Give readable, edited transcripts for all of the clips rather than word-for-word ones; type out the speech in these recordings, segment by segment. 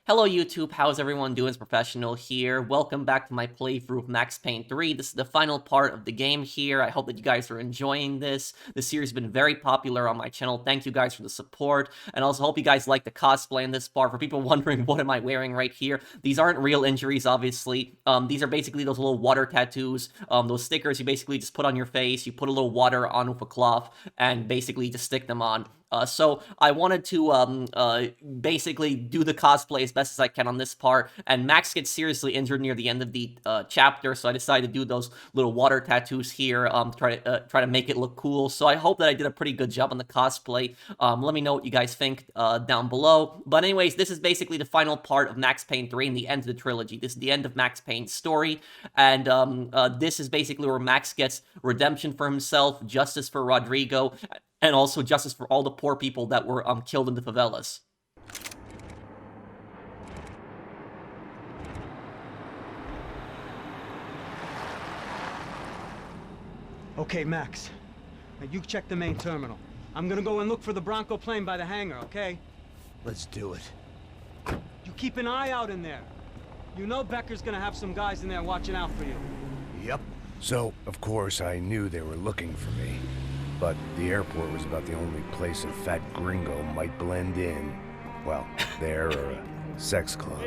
Hello YouTube, how's everyone doing? It's Professional here. Welcome back to my playthrough of Max Payne 3. This is the final part of the game here. I hope that you guys are enjoying this. The series has been very popular on my channel. Thank you guys for the support. And also hope you guys like the cosplay in this part. For people wondering what am I wearing right here, these aren't real injuries, obviously. These are basically those little water tattoos. Those stickers you basically just put on your face. You put a little water on with a cloth and basically just stick them on. So I wanted to basically do the cosplay as best as I can on this part, and Max gets seriously injured near the end of the chapter, so I decided to do those little water tattoos here, try to make it look cool. So I hope that I did a pretty good job on the cosplay. Let me know what you guys think down below. But anyways, this is basically the final part of Max Payne 3 and the end of the trilogy. This is the end of Max Payne's story, and this is basically where Max gets redemption for himself, justice for Rodrigo, and also justice for all the poor people that were killed in the favelas. Okay, Max. Now you check the main terminal. I'm gonna go and look for the Bronco plane by the hangar, okay? Let's do it. You keep an eye out in there. You know Becker's gonna have some guys in there watching out for you. Yep. So, of course, I knew they were looking for me. But the airport was about the only place a fat gringo might blend in. Well, there or a sex club.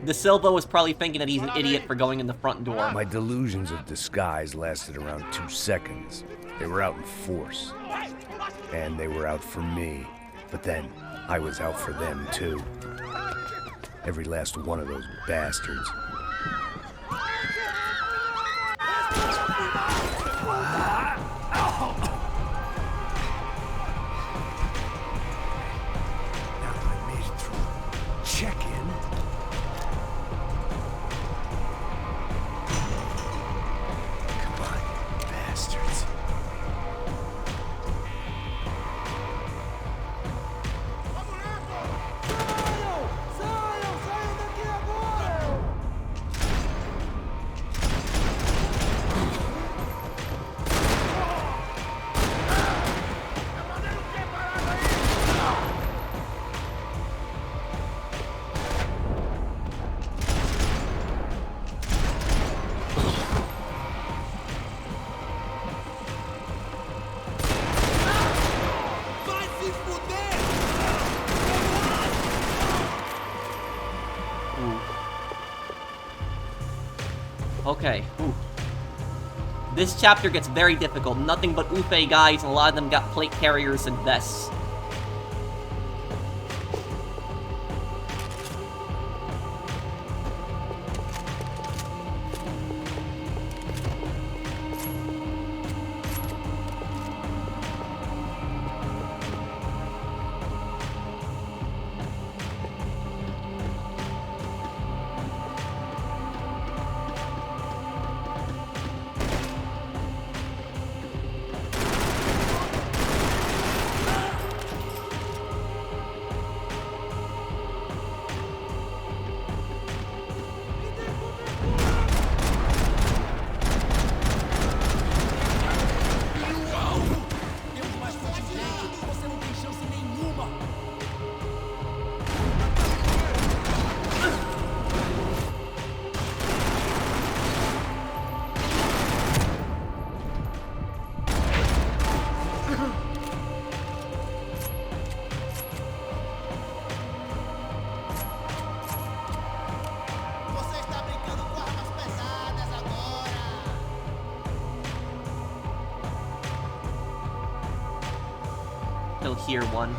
De Silva was probably thinking that he's an idiot for going in the front door. My delusions of disguise lasted around 2 seconds. They were out in force. And they were out for me. But then, I was out for them too. Every last one of those bastards. Check-in. Come on, bastards. Okay. Ooh. This chapter gets very difficult. Nothing but Ufe guys, and a lot of them got plate carriers and vests. He'll hear one.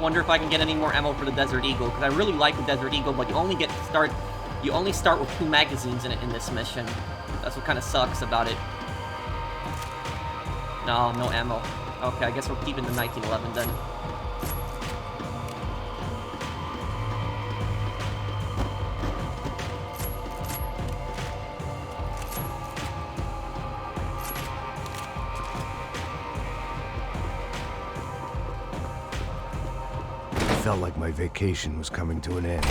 Wonder if I can get any more ammo for the Desert Eagle, because I really like the Desert Eagle, but you only start with 2 magazines in it in this mission. That's what kind of sucks about it. No ammo. Okay, I guess we're keeping the 1911 then. It felt like my vacation was coming to an end.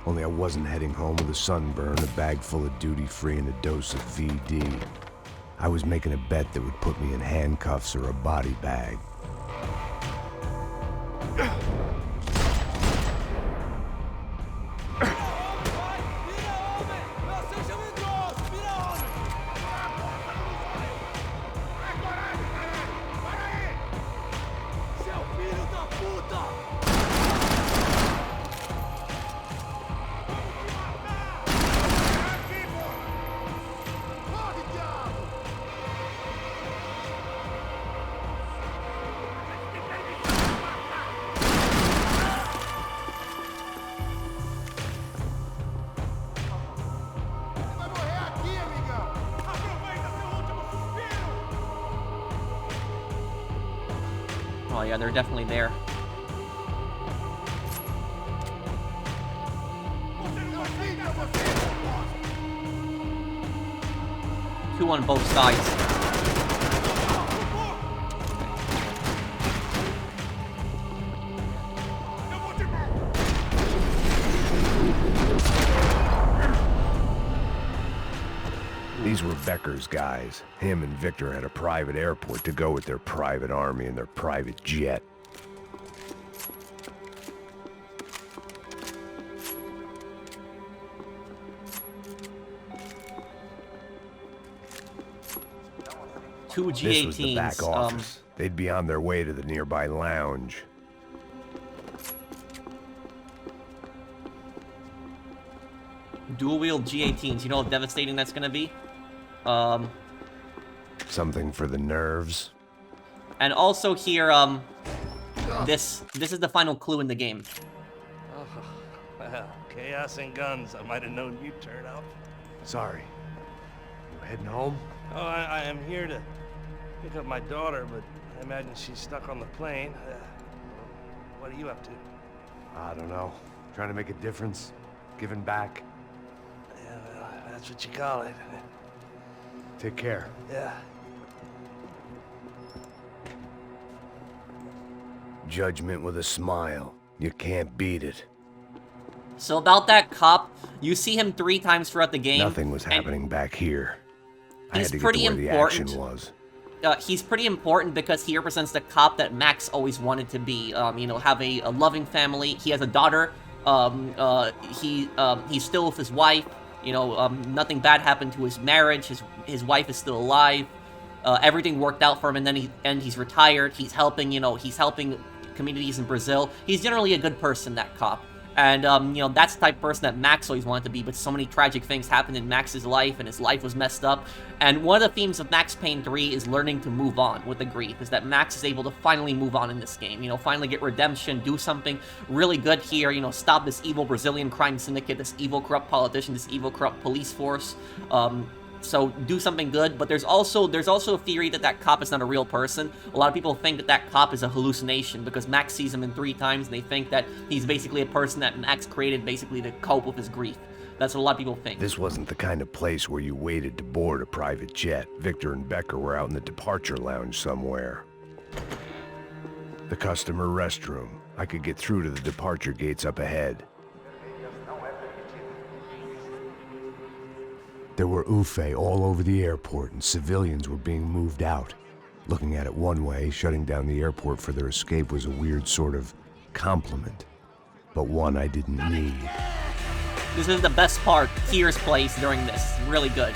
Only I wasn't heading home with a sunburn, a bag full of duty-free, and a dose of VD. I was making a bet that would put me in handcuffs or a body bag. Oh yeah, they're definitely there. Two on both sides. These were Becker's guys. Him and Victor had a private airport to go with their private army and their private jet. Two G18s. This was the back office. They'd be on their way to the nearby lounge. Dual-wheel G18s. You know how devastating that's gonna be? Something for the nerves. And also here, this is the final clue in the game. Oh, well, chaos and guns. I might have known you'd turn up. Sorry. You heading home? Oh, I am here to pick up my daughter, but I imagine she's stuck on the plane. What are you up to? I don't know. Trying to make a difference. Giving back. Yeah, well, that's what you call it. Take care. Yeah. Judgment with a smile. You can't beat it. So about that cop, you see him 3 times throughout the game. Nothing was happening back here. I he's had to pretty get to where the action important. was. He's pretty important because he represents the cop that Max always wanted to be. You know, have a loving family. He has a daughter. He's still with his wife. You know, nothing bad happened to his marriage. His wife is still alive. Everything worked out for him, and then he's retired. He's helping. You know, he's helping communities in Brazil. He's generally a good person, that cop. And, you know, that's the type of person that Max always wanted to be, but so many tragic things happened in Max's life, and his life was messed up. And one of the themes of Max Payne 3 is learning to move on with the grief, is that Max is able to finally move on in this game, you know, finally get redemption, do something really good here, you know, stop this evil Brazilian crime syndicate, this evil corrupt politician, this evil corrupt police force. So do something good, but there's also a theory that that cop is not a real person. A lot of people think that that cop is a hallucination because Max sees him in 3 times, and they think that he's basically a person that Max created basically to cope with his grief. That's what a lot of people think. This wasn't the kind of place where you waited to board a private jet. Victor and Becker were out in the departure lounge somewhere. The customer restroom. I could get through to the departure gates up ahead. There were UFE all over the airport, and civilians were being moved out. Looking at it one way, shutting down the airport for their escape was a weird sort of compliment, but one I didn't need. This is the best part. Tier's place during this. Really good.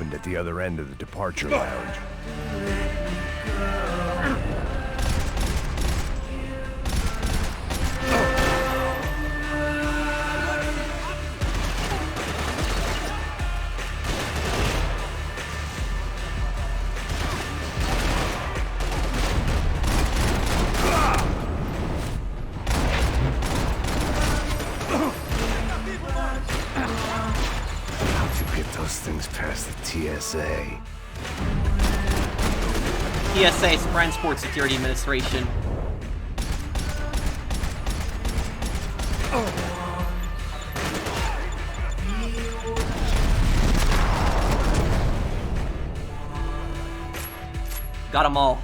opened at the other end of the departure lounge. Things past the TSA. TSA is Transport Security Administration. Got them all.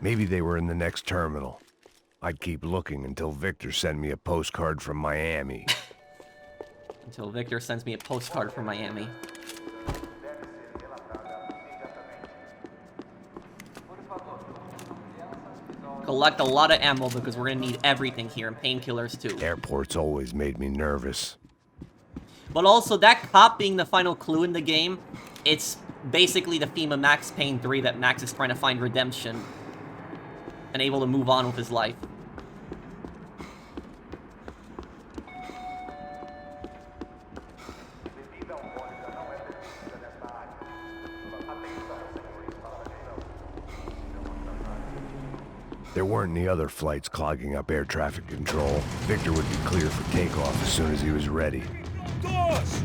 Maybe they were in the next terminal. I'd keep looking until Victor sent me a postcard from Miami. Until Victor sends me a postcard from Miami. Collect a lot of ammo because we're gonna need everything here, and painkillers too. Airports always made me nervous. But also, that cop being the final clue in the game, it's basically the theme of Max Payne 3 that Max is trying to find redemption and able to move on with his life. There weren't any other flights clogging up air traffic control. Victor would be clear for takeoff as soon as he was ready. Doors!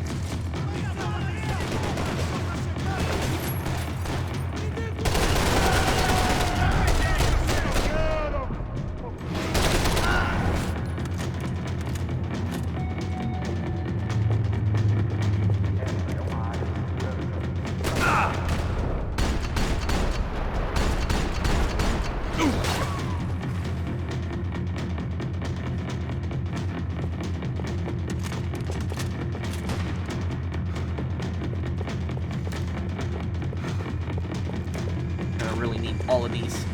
I really need all of these.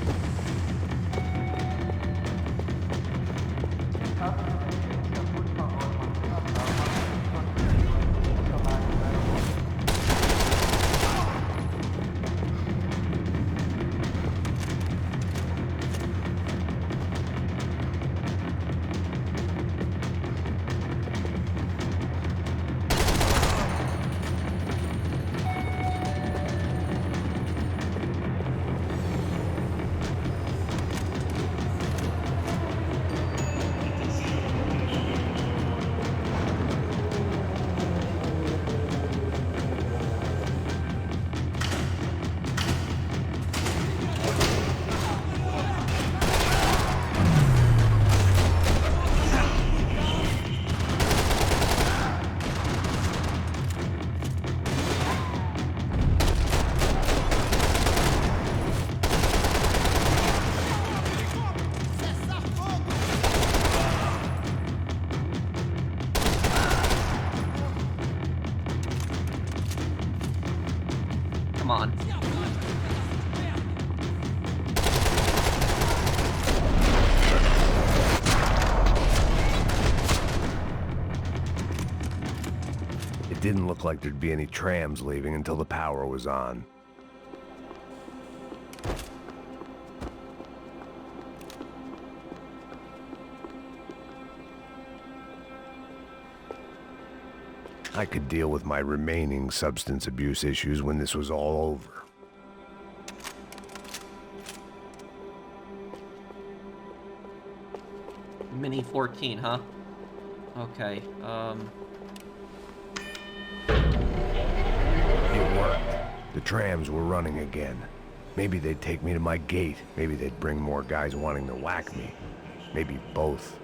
Come on. It didn't look like there'd be any trams leaving until the power was on. I could deal with my remaining substance abuse issues when this was all over. Mini 14, huh? Okay, It worked. The trams were running again. Maybe they'd take me to my gate. Maybe they'd bring more guys wanting to whack me. Maybe both.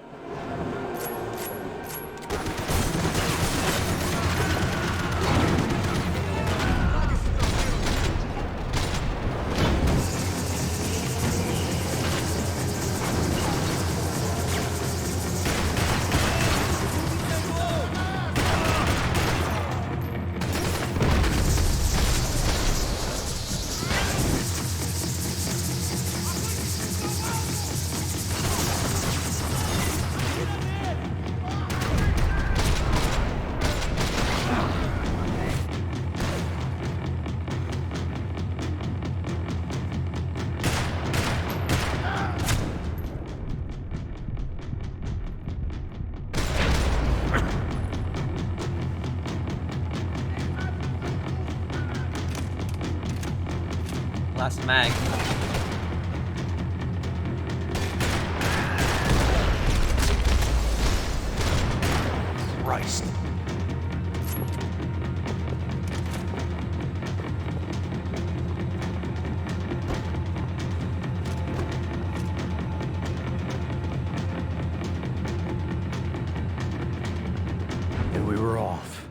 Last mag. Christ. And we were off.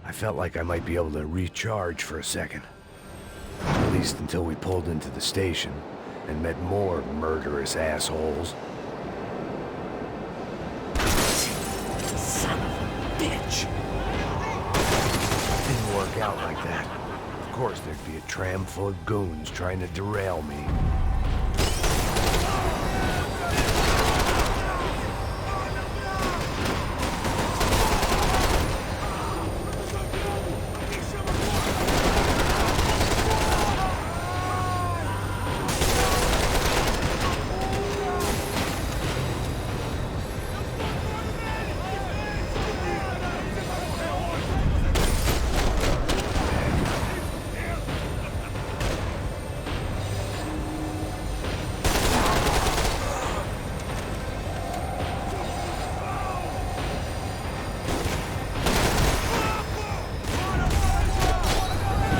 I felt like I might be able to recharge for a second. At least until we pulled into the station and met more murderous assholes. Son of a bitch! Didn't work out like that. Of course there'd be a tram full of goons trying to derail me.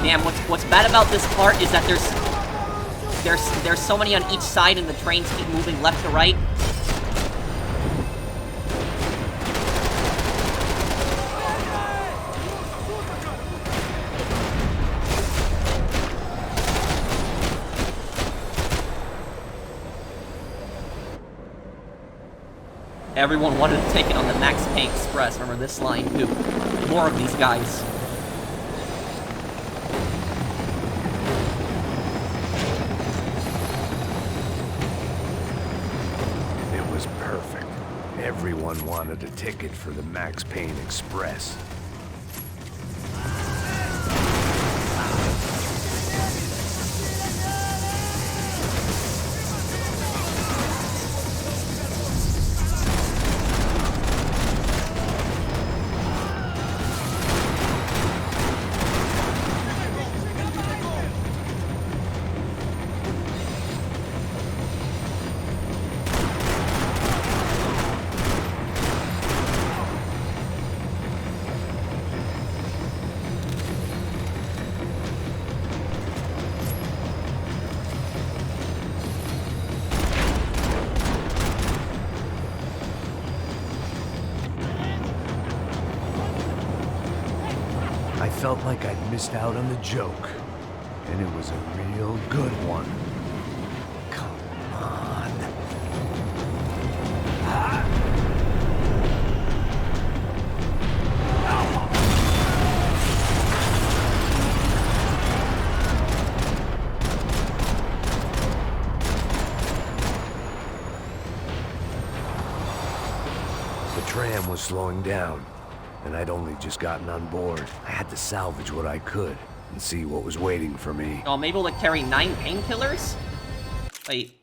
Damn, what's bad about this part is that there's so many on each side and the trains keep moving left to right. Everyone wanted to take it on the Max Payne Express. Remember this line too. More of these guys. Everyone wanted a ticket for the Max Payne Express. I felt like I'd missed out on the joke, and it was a real good one. Come on. The tram was slowing down. And I'd only just gotten on board. I had to salvage what I could and see what was waiting for me. Oh, I'm able to carry 9 painkillers? Wait,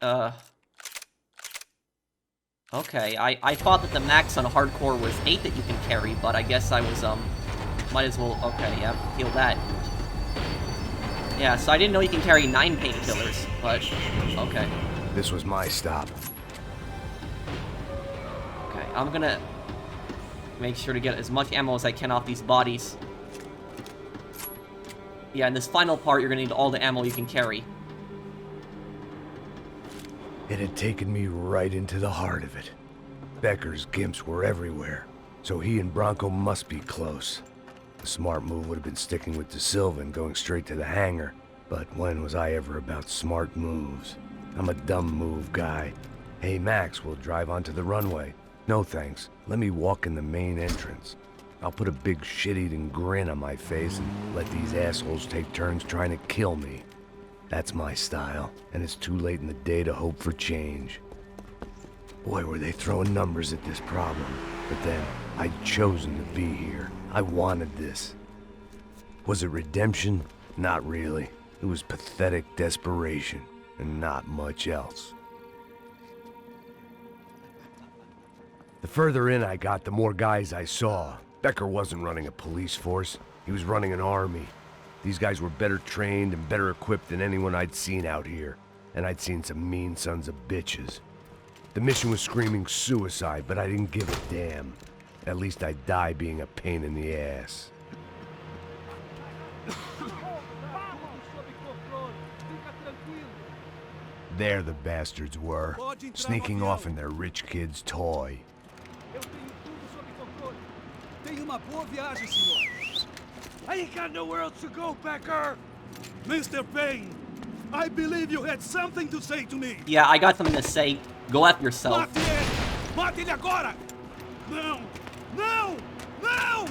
okay, I thought that the max on hardcore was 8 that you can carry, but I guess I was, might as well, okay, yeah, heal that. Yeah, so I didn't know you can carry 9 painkillers, but, okay. This was my stop. Okay, I'm gonna make sure to get as much ammo as I can off these bodies. Yeah, in this final part, you're gonna need all the ammo you can carry. It had taken me right into the heart of it. Becker's gimps were everywhere, so he and Bronco must be close. The smart move would have been sticking with De Silva and going straight to the hangar, but when was I ever about smart moves? I'm a dumb move guy. Hey Max, we'll drive onto the runway. No thanks. Let me walk in the main entrance. I'll put a big shit-eating grin on my face and let these assholes take turns trying to kill me. That's my style, and it's too late in the day to hope for change. Boy, were they throwing numbers at this problem. But then, I'd chosen to be here. I wanted this. Was it redemption? Not really. It was pathetic desperation, and not much else. The further in I got, the more guys I saw. Becker wasn't running a police force. He was running an army. These guys were better trained and better equipped than anyone I'd seen out here. And I'd seen some mean sons of bitches. The mission was screaming suicide, but I didn't give a damn. At least I'd die being a pain in the ass. There the bastards were, sneaking off in their rich kid's toy. I ain't got nowhere else to go, Becker! Mr. Payne, I believe you had something to say to me! Yeah, I got something to say. Go F yourself. Mate ele! Mate ele agora! Não! Não! Não!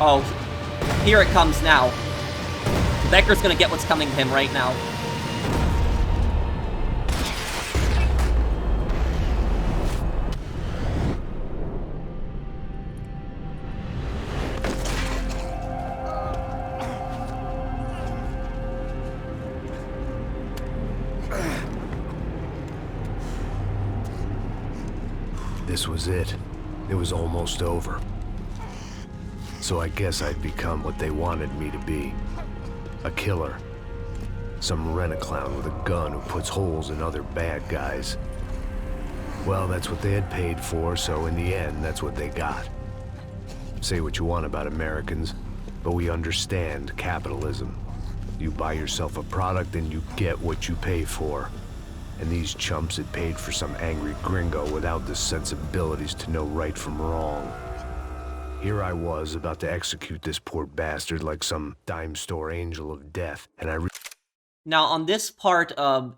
Oh, here it comes now. Becker's gonna get what's coming to him right now. This was it. It was almost over. So I guess I'd become what they wanted me to be. A killer. Some rent-a-clown with a gun who puts holes in other bad guys. Well, that's what they had paid for, so in the end, that's what they got. Say what you want about Americans, but we understand capitalism. You buy yourself a product and you get what you pay for. And these chumps had paid for some angry gringo without the sensibilities to know right from wrong. Here I was, about to execute this poor bastard like some dime store angel of death, and Now, on this part, you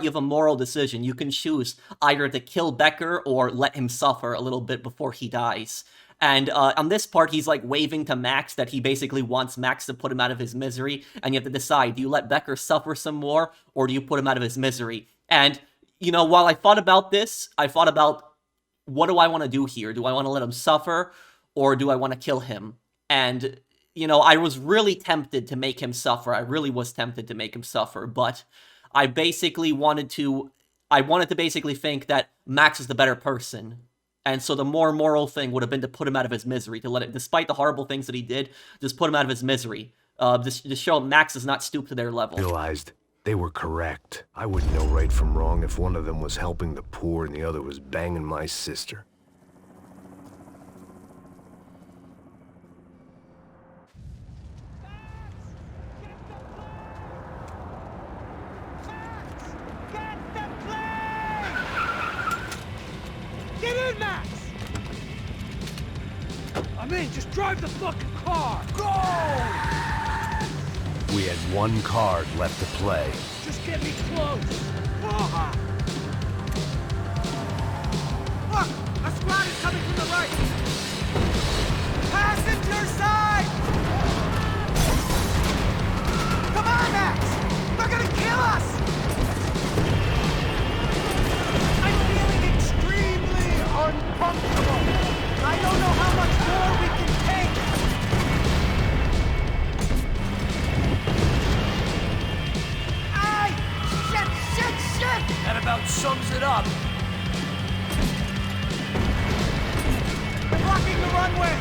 have a moral decision. You can choose either to kill Becker or let him suffer a little bit before he dies. And on this part, he's like waving to Max that he basically wants Max to put him out of his misery, and you have to decide, do you let Becker suffer some more, or do you put him out of his misery? And, you know, while I thought about this, I thought about, what do I want to do here? Do I want to let him suffer, or do I want to kill him? And, you know, I was really tempted to make him suffer. I really was tempted to make him suffer, but I basically wanted to basically think that Max is the better person. And so the more moral thing would have been to put him out of his misery, to let it, despite the horrible things that he did, just put him out of his misery. To show Max does not stoop to their level. realized they were correct. I wouldn't know right from wrong if one of them was helping the poor and the other was banging my sister. Get in, Max! I'm in, just drive the fucking car! Go! We had one card left to play. Just get me close! Look! A squad is coming from the right! Passenger side! Come on, Max! They're gonna kill us! I'm feeling extremely uncomfortable! I don't know how much more we can take! Aye! Shit! That about sums it up. They're blocking the runway!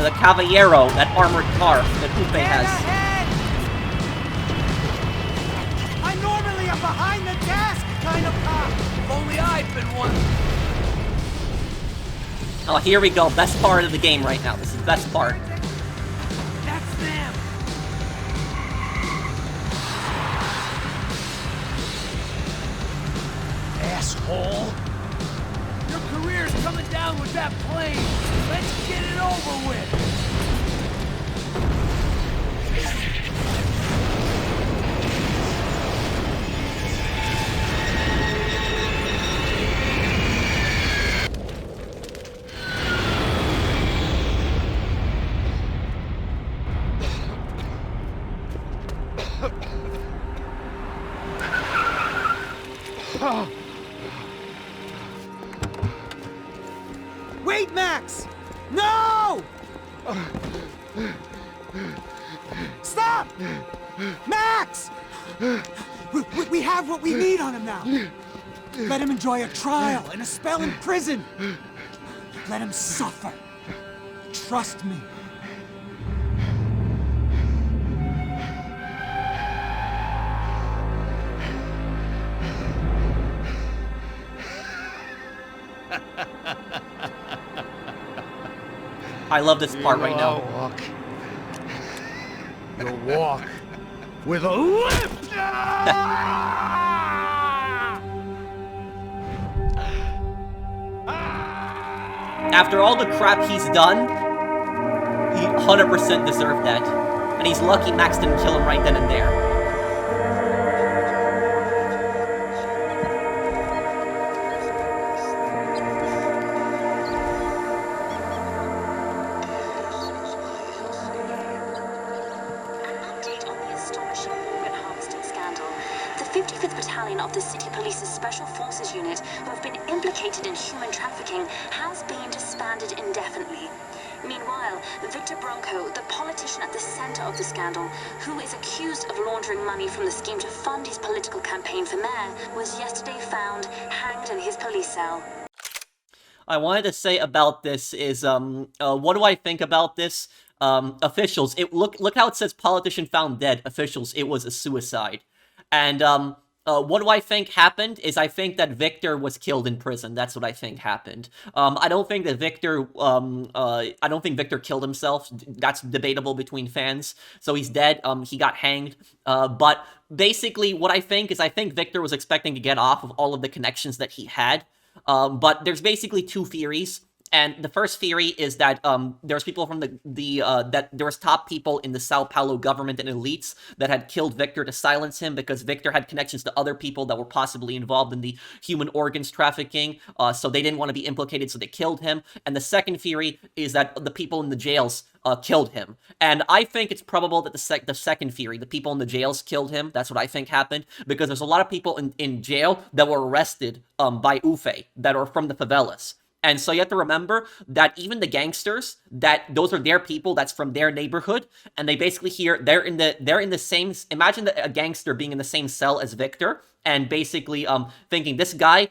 the Caballero, that armored car that Upe has. I'm normally a behind the desk kind of cop. If only I'd been one. Oh, here we go. Best part of the game right now. This is the best part. That's them. Asshole. Your career's coming down with that plane. Let's get it over with. Wait, Max! No! Stop! Max! We have what we need on him now. Let him enjoy a trial and a spell in prison. Let him suffer. Trust me. I love this part right now. You'll walk with a lift! After all the crap he's done, he 100% deserved that. And he's lucky Max didn't kill him right then and there. The 55th Battalion of the City Police's Special Forces Unit, who have been implicated in human trafficking, has been disbanded indefinitely. Meanwhile, Victor Bronco, the politician at the center of the scandal, who is accused of laundering money from the scheme to fund his political campaign for mayor, was yesterday found hanged in his police cell. I wanted to say about this is, what do I think about this? Officials, look how it says politician found dead. Officials, it was a suicide. And, what do I think happened is I think that Victor was killed in prison. That's what I think happened. I don't think that Victor, I don't think Victor killed himself. That's debatable between fans. So he's dead. He got hanged. But basically what I think is I think Victor was expecting to get off of all of the connections that he had. But there's basically two theories. And the first theory is that there's people from that there was top people in the Sao Paulo government and elites that had killed Victor to silence him because Victor had connections to other people that were possibly involved in the human organs trafficking. So they didn't want to be implicated, so they killed him. And the second theory is that the people in the jails killed him. And I think it's probable that the second theory, the people in the jails killed him. That's what I think happened, because there's a lot of people in jail that were arrested by Ufe that are from the favelas. And so you have to remember that even the gangsters, that those are their people, that's from their neighborhood, and they basically they're in the same, imagine a gangster being in the same cell as Victor, and basically thinking this guy,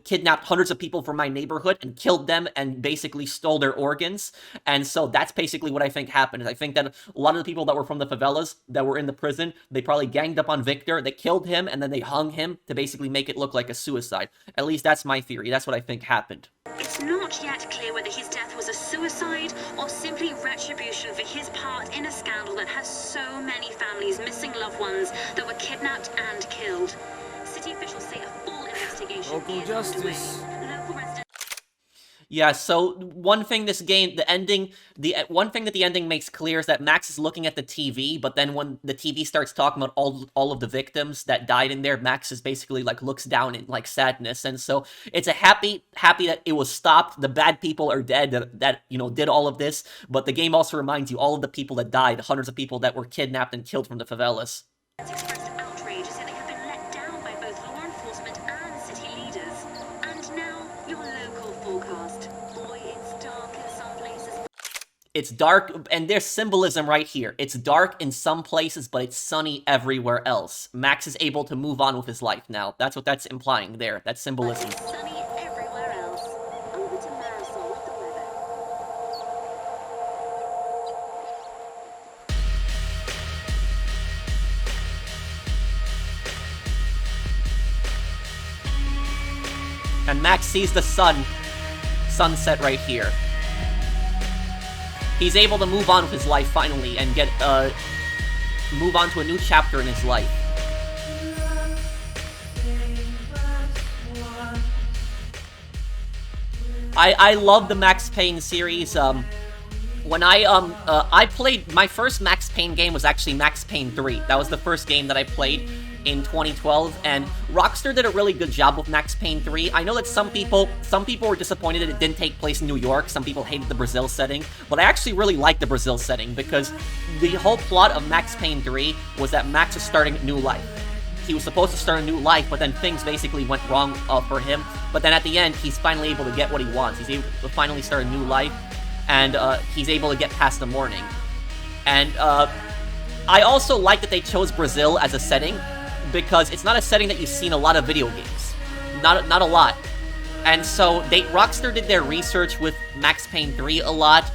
kidnapped hundreds of people from my neighborhood and killed them and basically stole their organs. And so that's basically what I think happened. I think that a lot of the people that were from the favelas that were in the prison, they probably ganged up on Victor, they killed him, and then they hung him to basically make it look like a suicide. At least that's my theory. That's what I think happened. It's not yet clear whether his death was a suicide or simply retribution for his part in a scandal that has so many families missing loved ones that were kidnapped and killed. City officials say a full investigation Local is justice. underway. Local residents. Yeah, so one thing this game, one thing that the ending makes clear is that Max is looking at the TV, but then when the TV starts talking about all of the victims that died in there, Max is basically looks down in sadness. And so it's a happy that it was stopped. The bad people are dead that did all of this, but the game also reminds you all of the people that died, hundreds of people that were kidnapped and killed from the favelas. Expressed outrage, saying they have been let down by both law enforcement and city leaders. And now, your local forecast. Boy, it's dark in some places. It's dark, and there's symbolism right here. It's dark in some places, but it's sunny everywhere else. Max is able to move on with his life now. That's what that's implying there. That's symbolism. But it's sunny everywhere else. Over to Marisol with the weather. And Max sees the sunset right here. He's able to move on with his life finally and get, move on to a new chapter in his life. I love the Max Payne series. When I played, my first Max Payne game was actually Max Payne 3. That was the first game that I played in 2012, and Rockstar did a really good job with Max Payne 3. I know that some people were disappointed that it didn't take place in New York. Some people hated the Brazil setting, but I actually really liked the Brazil setting because the whole plot of Max Payne 3 was that Max is starting a new life. He was supposed to start a new life, but then things basically went wrong for him. But then at the end, he's finally able to get what he wants. He's able to finally start a new life, and he's able to get past the morning. And I also like that they chose Brazil as a setting, because it's not a setting that you see in a lot of video games. Not a lot. And so Rockstar did their research with Max Payne 3 a lot.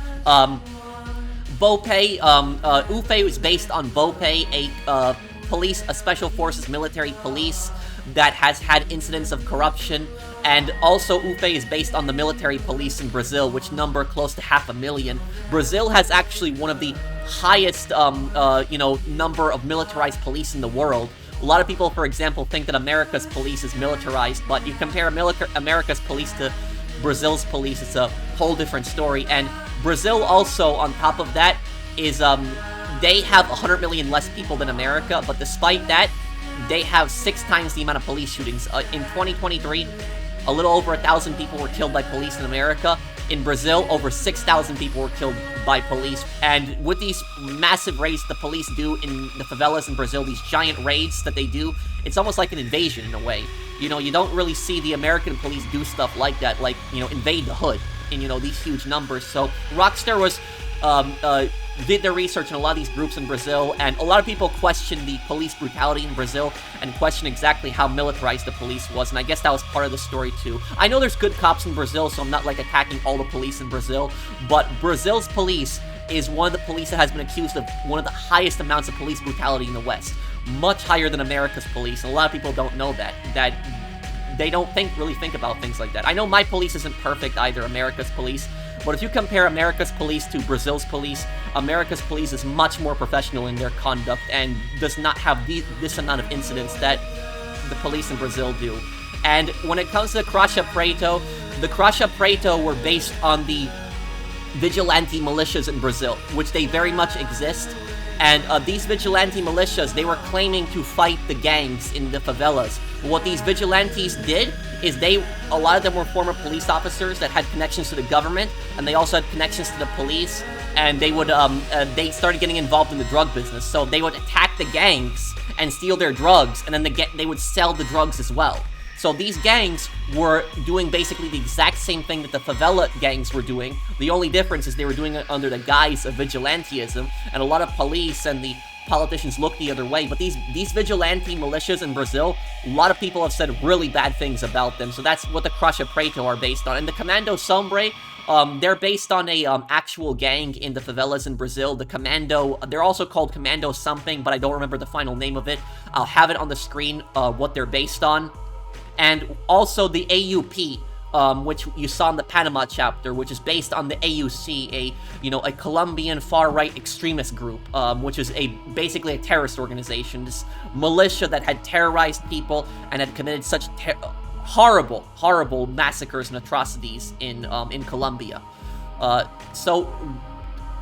Bope, Ufe was based on Bope, a special forces military police that has had incidents of corruption, and also Ufe is based on the military police in Brazil, which number close to 500,000. Brazil has actually one of the highest, number of militarized police in the world. A lot of people, for example, think that America's police is militarized, but you compare America's police to Brazil's police, it's a whole different story. And Brazil also, on top of that, is, they have 100 million less people than America, but despite that, they have 6 times the amount of police shootings. In 2023, a little over 1,000 people were killed by police in America. In Brazil, over 6,000 people were killed by police. And with these massive raids the police do in the favelas in Brazil, these giant raids that they do, it's almost like an invasion in a way. You know, you don't really see the American police do stuff like that, like, invade the hood in, these huge numbers. So Rockstar was, did their research in a lot of these groups in Brazil, and a lot of people question the police brutality in Brazil and question exactly how militarized the police was, and I guess that was part of the story too. I know there's good cops in Brazil, so I'm not like attacking all the police in Brazil, but Brazil's police is one of the police that has been accused of one of the highest amounts of police brutality in the West. Much higher than America's police, and a lot of people don't know that they don't really think about things like that. I know my police isn't perfect either, America's police, but if you compare America's police to Brazil's police, America's police is much more professional in their conduct and does not have this amount of incidents that the police in Brazil do. And when it comes to the Caixa Preta were based on the vigilante militias in Brazil, which they very much exist. And these vigilante militias, they were claiming to fight the gangs in the favelas. What these vigilantes did is a lot of them were former police officers that had connections to the government, and they also had connections to the police, and they would, they started getting involved in the drug business. So they would attack the gangs and steal their drugs, and then they would sell the drugs as well. So these gangs were doing basically the exact same thing that the favela gangs were doing. The only difference is they were doing it under the guise of vigilantism, and a lot of police and the politicians looked the other way. But these vigilante militias in Brazil, a lot of people have said really bad things about them. So that's what the Caixa Preta are based on. And the Commando Sombre, they're based on a actual gang in the favelas in Brazil. The Commando, they're also called Commando something, but I don't remember the final name of it. I'll have it on the screen, what they're based on. And also the AUP, which you saw in the Panama chapter, which is based on the AUC, a Colombian far-right extremist group, which is basically a terrorist organization, this militia that had terrorized people and had committed such horrible massacres and atrocities in Colombia. So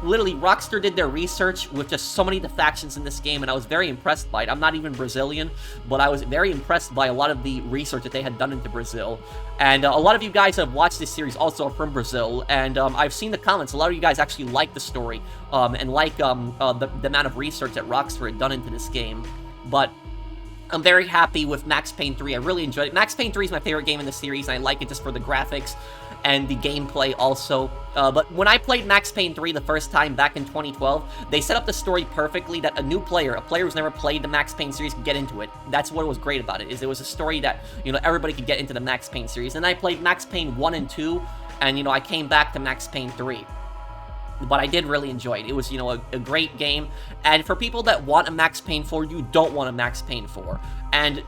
literally, Rockstar did their research with just so many of the factions in this game, and I was very impressed by it. I'm not even Brazilian, but I was very impressed by a lot of the research that they had done into Brazil. And a lot of you guys have watched this series also are from Brazil, and I've seen the comments. A lot of you guys actually like the story, and like the amount of research that Rockstar had done into this game. But I'm very happy with Max Payne 3. I really enjoyed it. Max Payne 3 is my favorite game in the series, and I like it just for the graphics and the gameplay also. But when I played Max Payne 3 the first time back in 2012, they set up the story perfectly that a player who's never played the Max Payne series could get into it. That's what was great about it, is it was a story that, everybody could get into the Max Payne series. And I played Max Payne 1 and 2, and, I came back to Max Payne 3. But I did really enjoy it. It was, a great game. And for people that want a Max Payne 4, you don't want a Max Payne 4. And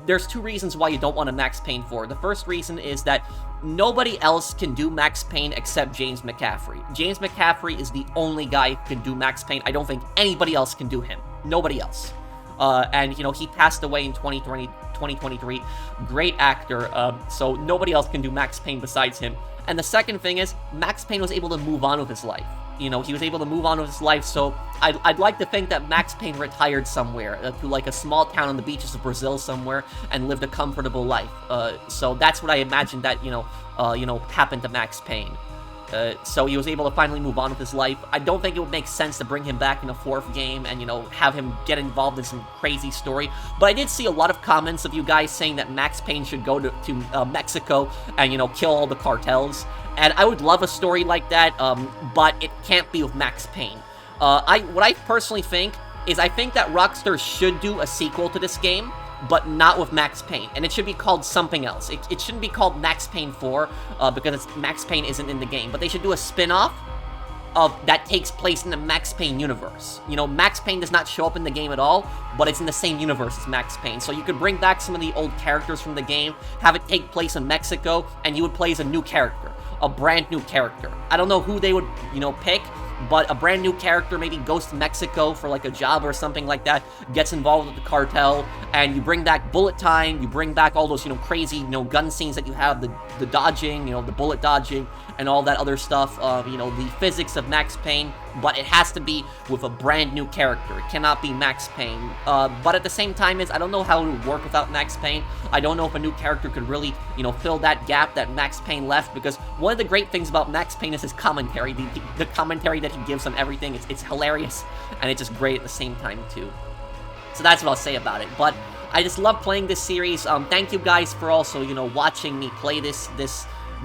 there's two reasons why you don't want a Max Payne 4. The first reason is that nobody else can do Max Payne except James McCaffrey. James McCaffrey is the only guy who can do Max Payne. I don't think anybody else can do him. Nobody else. And, you know, he passed away in 2023. Great actor, so nobody else can do Max Payne besides him. And the second thing is, Max Payne was able to move on with his life. You know, he was able to move on with his life, so I'd like to think that Max Payne retired somewhere, to like a small town on the beaches of Brazil somewhere, and lived a comfortable life. So that's what I imagine that, happened to Max Payne. So he was able to finally move on with his life. I don't think it would make sense to bring him back in a fourth game and, have him get involved in some crazy story. But I did see a lot of comments of you guys saying that Max Payne should go to Mexico and, kill all the cartels. And I would love a story like that, but it can't be with Max Payne. What I personally think is I think that Rockstar should do a sequel to this game, but not with Max Payne, and it should be called something else. It shouldn't be called Max Payne 4, because Max Payne isn't in the game, but they should do a spin-off that takes place in the Max Payne universe. Max Payne does not show up in the game at all, but it's in the same universe as Max Payne. So you could bring back some of the old characters from the game, have it take place in Mexico, and you would play as a new character, a brand new character. I don't know who they would, pick, but a brand new character maybe goes to Mexico for like a job or something like that, gets involved with the cartel, and you bring back bullet time, you bring back all those, crazy, gun scenes that you have, the dodging, the bullet dodging, and all that other stuff, the physics of Max Payne, but it has to be with a brand new character. It cannot be Max Payne. But at the same time I don't know how it would work without Max Payne. I don't know if a new character could really, fill that gap that Max Payne left, because one of the great things about Max Payne is his commentary, the commentary that he gives on everything. It's hilarious, and it's just great at the same time, too. So that's what I'll say about it. But I just love playing this series. Thank you guys for also, watching me play this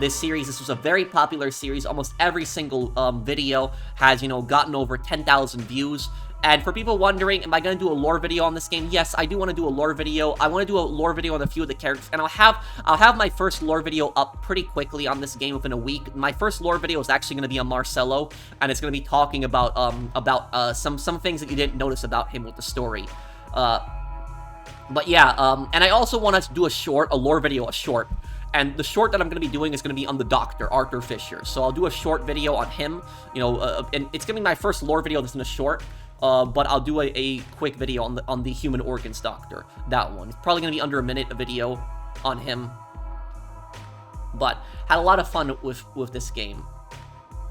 series. This was a very popular series. Almost every single video has, gotten over 10,000 views. And for people wondering, am I going to do a lore video on this game? Yes, I do want to do a lore video. I want to do a lore video on a few of the characters, and I'll have my first lore video up pretty quickly on this game within a week. My first lore video is actually going to be on Marcelo, and it's going to be talking about some things that you didn't notice about him with the story. But yeah, and I also want to do a lore video, a short. And the short that I'm going to be doing is going to be on the Doctor, Arthur Fisher. So I'll do a short video on him, and it's going to be my first lore video that's in a short. But I'll do a quick video on the Human Organs Doctor. That one. It's probably going to be under a minute, a video on him. But had a lot of fun with this game.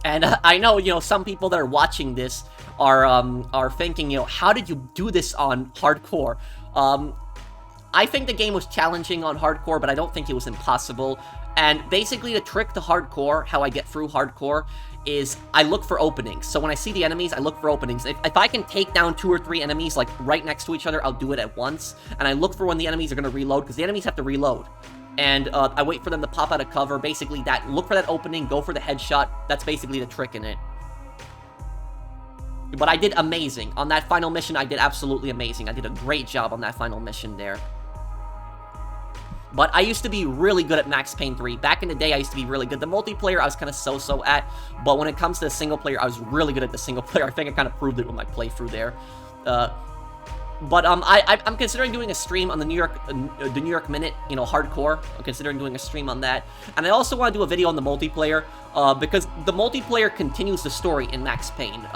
And I know, some people that are watching this are thinking, how did you do this on hardcore? I think the game was challenging on hardcore, but I don't think it was impossible. And basically, the trick to hardcore, how I get through hardcore, is I look for openings. So when I see the enemies, I look for openings. If I can take down 2 or 3 enemies, like, right next to each other, I'll do it at once. And I look for when the enemies are going to reload, because the enemies have to reload. And I wait for them to pop out of cover. Basically, look for that opening, go for the headshot. That's basically the trick in it. But I did amazing. On that final mission, I did absolutely amazing. I did a great job on that final mission there. But I used to be really good at Max Payne 3. Back in the day, I used to be really good. The multiplayer, I was kind of so-so at. But when it comes to the single player, I was really good at the single player. I think I kind of proved it with my playthrough there. But I'm considering doing a stream on the New York Minute, hardcore. I'm considering doing a stream on that. And I also want to do a video on the multiplayer, because the multiplayer continues the story in Max Payne.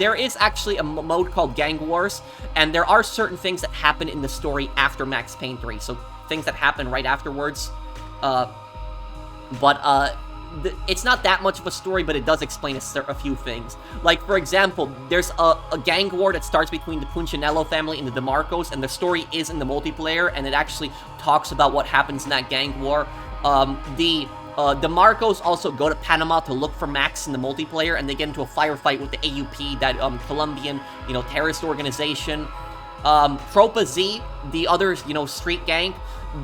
There is actually a mode called Gang Wars, and there are certain things that happen in the story after Max Payne 3. So things that happen right afterwards. It's not that much of a story, but it does explain a few things. Like, for example, there's a gang war that starts between the Punchinello family and the DeMarcos, and the story is in the multiplayer, and it actually talks about what happens in that gang war. The DeMarcos also go to Panama to look for Max in the multiplayer, and they get into a firefight with the AUP, that Colombian, terrorist organization. Tropa Z, the other, street gang,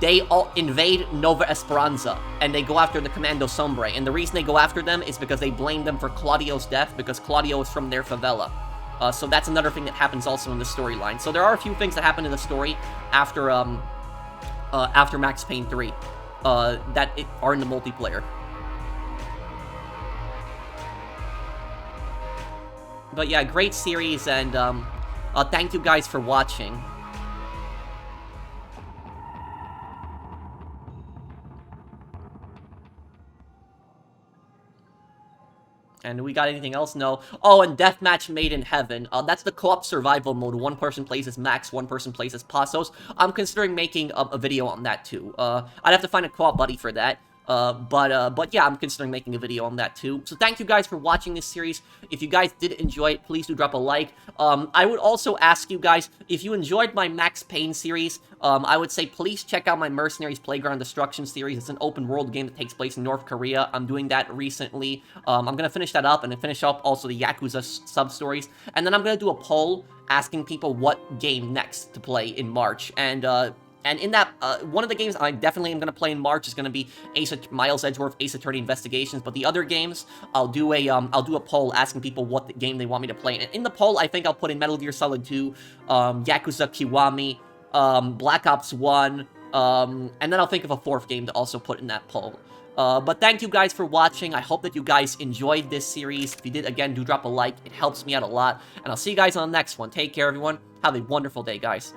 they all invade Nova Esperanza, and they go after the Commando Sombre, and the reason they go after them is because they blame them for Claudio's death, because Claudio is from their favela. So that's another thing that happens also in the storyline. So there are a few things that happen in the story after Max Payne 3, that are in the multiplayer. But yeah, great series, and thank you guys for watching. And we got anything else? No. Oh, and Deathmatch Made in Heaven. That's the co-op survival mode. One person plays as Max, one person plays as Passos. I'm considering making a video on that too. I'd have to find a co-op buddy for that. But yeah, I'm considering making a video on that too. So thank you guys for watching this series. If you guys did enjoy it, please do drop a like. I would also ask you guys, if you enjoyed my Max Payne series, I would say please check out my Mercenaries Playground Destruction series. It's an open world game that takes place in North Korea. I'm doing that recently. I'm gonna finish that up and then finish up also the Yakuza sub-stories. And then I'm gonna do a poll asking people what game next to play in March. And in that, one of the games I definitely am going to play in March is going to be Miles Edgeworth Ace Attorney Investigations. But the other games, I'll do a poll asking people what game they want me to play. And in the poll, I think I'll put in Metal Gear Solid 2, Yakuza Kiwami, Black Ops 1, and then I'll think of a fourth game to also put in that poll. But thank you guys for watching. I hope that you guys enjoyed this series. If you did, again, do drop a like. It helps me out a lot. And I'll see you guys on the next one. Take care, everyone. Have a wonderful day, guys.